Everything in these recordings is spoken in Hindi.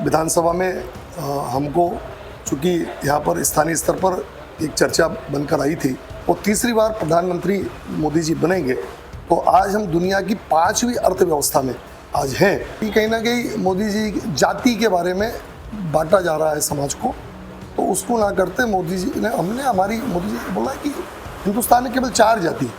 विधानसभा में हमको चूँकि यहाँ पर स्थानीय स्तर पर एक चर्चा बनकर आई थी और तीसरी बार प्रधानमंत्री मोदी जी बनेंगे तो आज हम दुनिया की 5वीं अर्थव्यवस्था में आज हैं कि कहीं ना कहीं मोदी जी जाति के बारे में बांटा जा रहा है समाज को, तो उसको ना करते मोदी जी ने मोदी जी ने बोला कि हिंदुस्तान में केवल 4 जाति।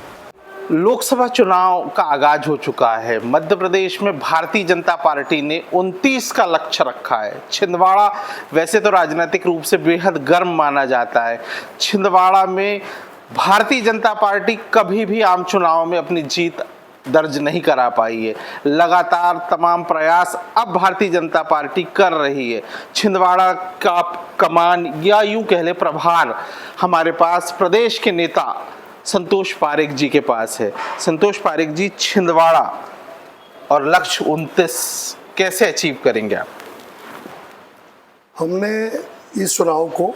लोकसभा चुनाव का आगाज हो चुका है। मध्य प्रदेश में भारतीय जनता पार्टी ने 29 का लक्ष्य रखा है। छिंदवाड़ा वैसे तो राजनीतिक रूप से बेहद गर्म माना जाता है। छिंदवाड़ा में भारतीय जनता पार्टी कभी भी आम चुनाव में अपनी जीत दर्ज नहीं करा पाई है। लगातार तमाम प्रयास अब भारतीय जनता पार्टी कर रही है। छिंदवाड़ा का कमान या यूं कह ले प्रभार हमारे पास प्रदेश के नेता संतोष पारेख जी के पास है। संतोष पारेख जी, छिंदवाड़ा और लक्ष्य 29 कैसे अचीव करेंगे आप? हमने इस चुनाव को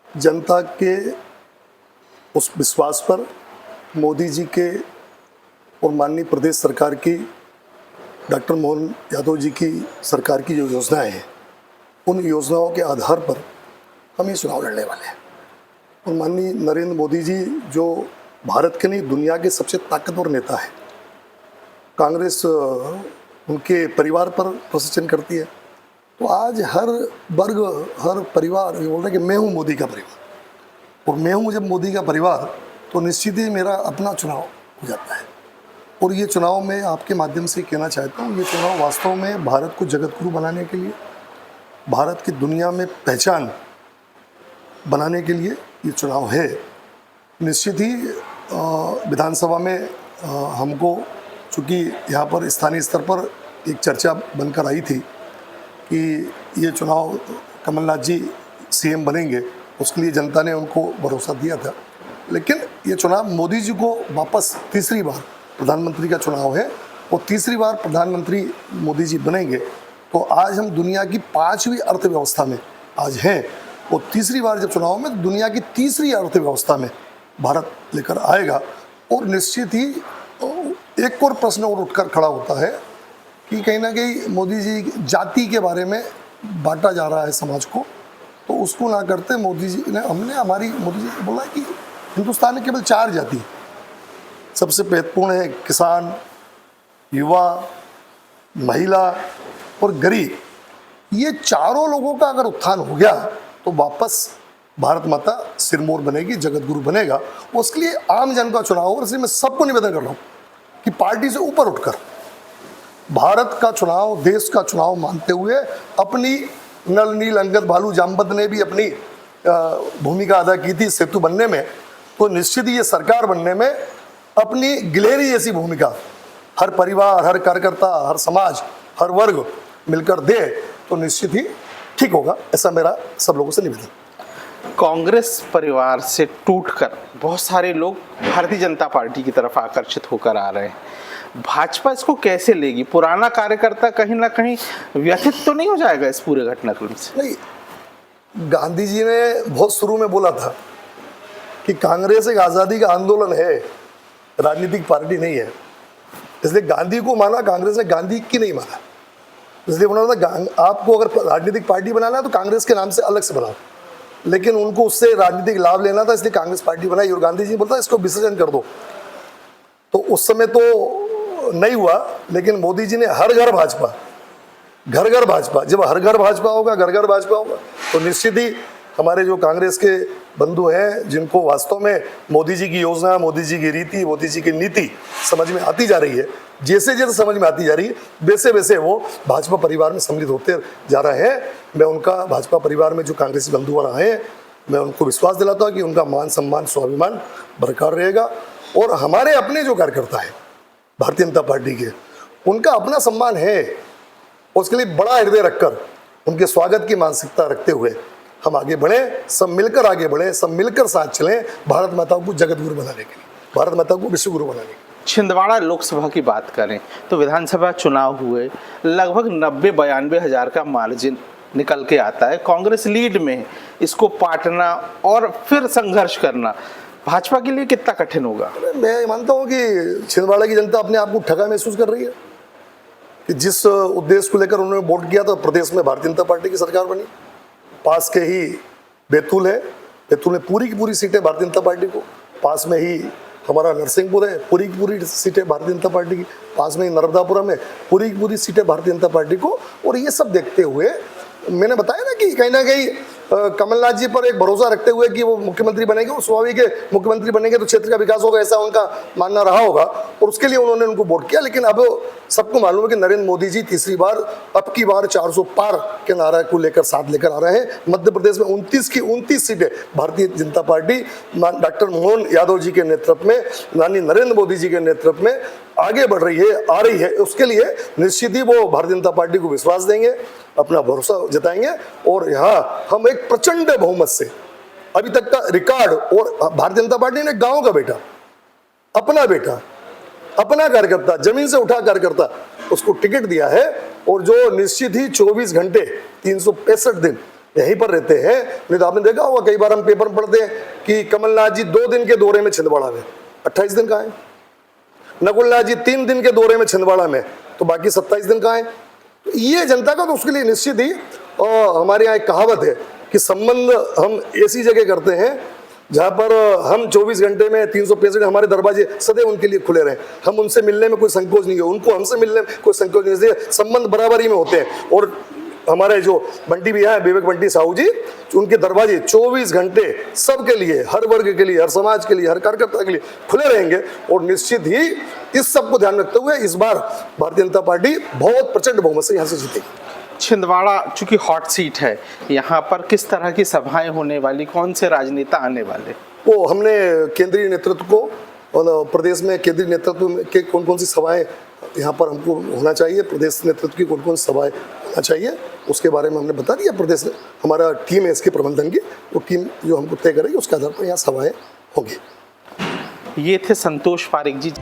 जनता के उस विश्वास पर, मोदी जी के और माननीय प्रदेश सरकार की, डॉक्टर मोहन यादव जी की सरकार की जो योजनाएं हैं, उन योजनाओं के आधार पर हम ये चुनाव लड़ने वाले हैं। और माननीय नरेंद्र मोदी जी जो भारत के नहीं दुनिया के सबसे ताकतवर नेता है, कांग्रेस उनके परिवार पर प्रशासन करती है, तो आज हर वर्ग, हर परिवार ये बोल रहा है कि मैं हूँ मोदी का परिवार, और मैं हूँ जब मोदी का परिवार तो निश्चित ही मेरा अपना चुनाव हो जाता है। और ये चुनाव मैं आपके माध्यम से कहना चाहता हूँ, ये चुनाव वास्तव में भारत को जगतगुरु बनाने के लिए, भारत की दुनिया में पहचान बनाने के लिए ये चुनाव है। निश्चित ही विधानसभा में हमको चूँकि यहाँ पर स्थानीय स्तर पर एक चर्चा बनकर आई थी कि ये चुनाव कमलनाथ जी सीएम बनेंगे, उसके लिए जनता ने उनको भरोसा दिया था। लेकिन ये चुनाव मोदी जी को वापस तीसरी बार प्रधानमंत्री का चुनाव है और तीसरी बार प्रधानमंत्री मोदी जी बनेंगे तो आज हम दुनिया की 5वीं अर्थव्यवस्था में आज हैं और तीसरी बार जब चुनाव में दुनिया की तीसरी अर्थव्यवस्था में भारत लेकर आएगा। और निश्चित ही एक और प्रश्न और उठकर खड़ा होता है कि कहीं ना कहीं मोदी जी जाति के बारे में बांटा जा रहा है समाज को, तो उसको ना करते मोदी जी ने मोदी जी ने बोला कि हिंदुस्तान में केवल 4 जाति सबसे महत्वपूर्ण है, किसान, युवा, महिला और गरीब। ये चारों लोगों का अगर उत्थान हो गया तो वापस भारत माता सिरमौर बनेगी, जगतगुरु बनेगा। उसके लिए आम जन का चुनाव, और इसलिए मैं सबको निवेदन कर रहा हूँ कि पार्टी से ऊपर उठकर भारत का चुनाव, देश का चुनाव मानते हुए अपनी नल नील अंगद भालू जामवंत ने भी अपनी भूमिका अदा की थी सेतु बनने में, तो निश्चित ही ये सरकार बनने में अपनी गिलहरी जैसी भूमिका हर परिवार, हर कार्यकर्ता, हर समाज, हर वर्ग मिलकर दे तो निश्चित ही ठीक होगा, ऐसा मेरा सब लोगों से निवेदन। कांग्रेस परिवार से टूटकर बहुत सारे लोग भारतीय जनता पार्टी की तरफ आकर्षित होकर आ रहे हैं। भाजपा इसको कैसे लेगी? पुराना कार्यकर्ता कहीं ना कहीं व्यथित तो नहीं हो जाएगा इस पूरे घटनाक्रम से? नहीं, गांधी जी ने बहुत शुरू में बोला था कि कांग्रेस एक आज़ादी का आंदोलन है, राजनीतिक पार्टी नहीं है। इसलिए गांधी को माना, कांग्रेस ने गांधी की नहीं माना। इसलिए उन्होंने कहा आपको अगर राजनीतिक पार्टी बनाना है तो कांग्रेस के नाम से अलग से बनाओ, लेकिन उनको उससे राजनीतिक लाभ लेना था, इसलिए कांग्रेस पार्टी बनाई। और गांधी जी बोलता इसको विसर्जन कर दो, तो उस समय तो नहीं हुआ। लेकिन मोदी जी ने हर घर भाजपा, घर घर भाजपा, जब हर घर भाजपा होगा, घर घर भाजपा होगा तो निश्चित ही हमारे जो कांग्रेस के बंधु हैं, जिनको वास्तव में मोदी जी की योजना, मोदी जी की रीति, मोदी जी की नीति समझ में आती जा रही है, जैसे जैसे समझ में आती जा रही है वैसे वैसे वो भाजपा परिवार में सम्मिलित होते जा रहे हैं। मैं उनका भाजपा परिवार में जो कांग्रेसी बंधु रहे हैं, मैं उनको विश्वास दिलाता हूँ कि उनका मान सम्मान, स्वाभिमान बरकरार रहेगा। और हमारे अपने जो कार्यकर्ता हैं भारतीय जनता पार्टी के, उनका अपना सम्मान है, उसके लिए बड़ा हृदय रखकर, उनके स्वागत की मानसिकता रखते हुए हम आगे बढ़ें, सब मिलकर आगे बढ़ें, सब मिलकर साथ चलें भारत माता को जगतगुरु बनाने के लिए, भारत माता को विश्वगुरु बनाने के लिए। छिंदवाड़ा लोकसभा की बात करें तो विधानसभा चुनाव हुए, लगभग 90-92 हज़ार का मार्जिन निकल के आता है। कांग्रेस लीड में है, इसको पाटना और फिर संघर्ष करना भाजपा के लिए कितना कठिन होगा? मैं मानता हूँ कि छिंदवाड़ा की जनता अपने आप को ठगा महसूस कर रही है कि जिस उद्देश्य को लेकर उन्होंने वोट किया था प्रदेश में भारतीय जनता पार्टी की सरकार बनी। पास के ही बैतूल है, बैतूल में पूरी की पूरी सीटें भारतीय जनता पार्टी को। पास में ही हमारा नरसिंहपुर है, पूरी की पूरी सीटें भारतीय जनता पार्टी की। पास में ही नर्मदापुरम है, पूरी की पूरी सीटें भारतीय जनता पार्टी को। और ये सब देखते हुए मैंने बताया ना कि कहीं ना कहीं कमलनाथ जी पर एक भरोसा रखते हुए कि वो मुख्यमंत्री बनेंगे और स्वाभाविक है मुख्यमंत्री बनेंगे तो क्षेत्र का विकास होगा, ऐसा उनका मानना रहा होगा और उसके लिए उन्होंने उनको वोट किया। लेकिन अब सबको मालूम है कि नरेंद्र मोदी जी तीसरी बार, अब की बार 400 पार के नारा को लेकर साथ लेकर आ रहे हैं। मध्य प्रदेश में 29 की 29 सीटें भारतीय जनता पार्टी डॉक्टर मोहन यादव जी के नेतृत्व में, यानी नरेंद्र मोदी जी के नेतृत्व में आगे बढ़ रही है, आ रही है। उसके लिए निश्चित ही वो भारतीय जनता पार्टी को विश्वास देंगे, अपना भरोसा जताएंगे और यहाँ हम एक प्रचंड बहुमत से अभी तक का रिकॉर्ड। और भारतीय जनता पार्टी ने गांव का बेटा, अपना बेटा, अपना कार्यकर्ता, जमीन से उठा कार्यकर्ता, उसको टिकट दिया है और जो निश्चित ही 24 घंटे 365 दिन यहीं पर रहते हैं। नहीं तो आपने देखा होगा कई बार हम पेपर में पढ़ते हैं कि कमलनाथ जी 2 दिन के दौरे में छिंदवाड़ा में, 28 दिन कहाँ है? नकुलनाथ जी 3 दिन के दौरे में छिंदवाड़ा में, तो बाकी 27 दिन कहाँ है? तो ये जनता का, तो उसके लिए निश्चित ही हमारे यहाँ एक कहावत है कि संबंध हम ऐसी जगह करते हैं जहाँ पर हम 24 घंटे में 365 हमारे दरवाजे सदैव उनके लिए खुले रहे। हम उनसे मिलने में कोई संकोच नहीं है, उनको हमसे मिलने में कोई संकोच नहीं है, संबंध बराबरी में होते हैं। और हमारे जो बंटी भैया है, विवेक बंटी साहू जी, उनके दरवाजे 24 घंटे सबके लिए, हर वर्ग के लिए, हर समाज के लिए, हर कार्यकर्ता के लिए खुले रहेंगे। और निश्चित ही इस सब को ध्यान रखते हुए इस बार भारतीय जनता पार्टी बहुत प्रचंड बहुमत से यहाँ से जीतेगी। छिंदवाड़ा चूंकि हॉट सीट है, यहाँ पर किस तरह की सभाएं होने वाली, कौन से राजनेता आने वाले? वो हमने केंद्रीय नेतृत्व को और प्रदेश में केंद्रीय नेतृत्व के कौन कौन सी सभाएं यहाँ पर हमको होना चाहिए, प्रदेश नेतृत्व की कौन कौन सी सभाएं होना चाहिए, उसके बारे में हमने बता दिया। प्रदेश हमारा टीम है इसके प्रबंधन की, वो टीम जो हमको तय करेगी उसके आधार पर यहाँ सभाएं होंगी। ये थे संतोष पारिक जी।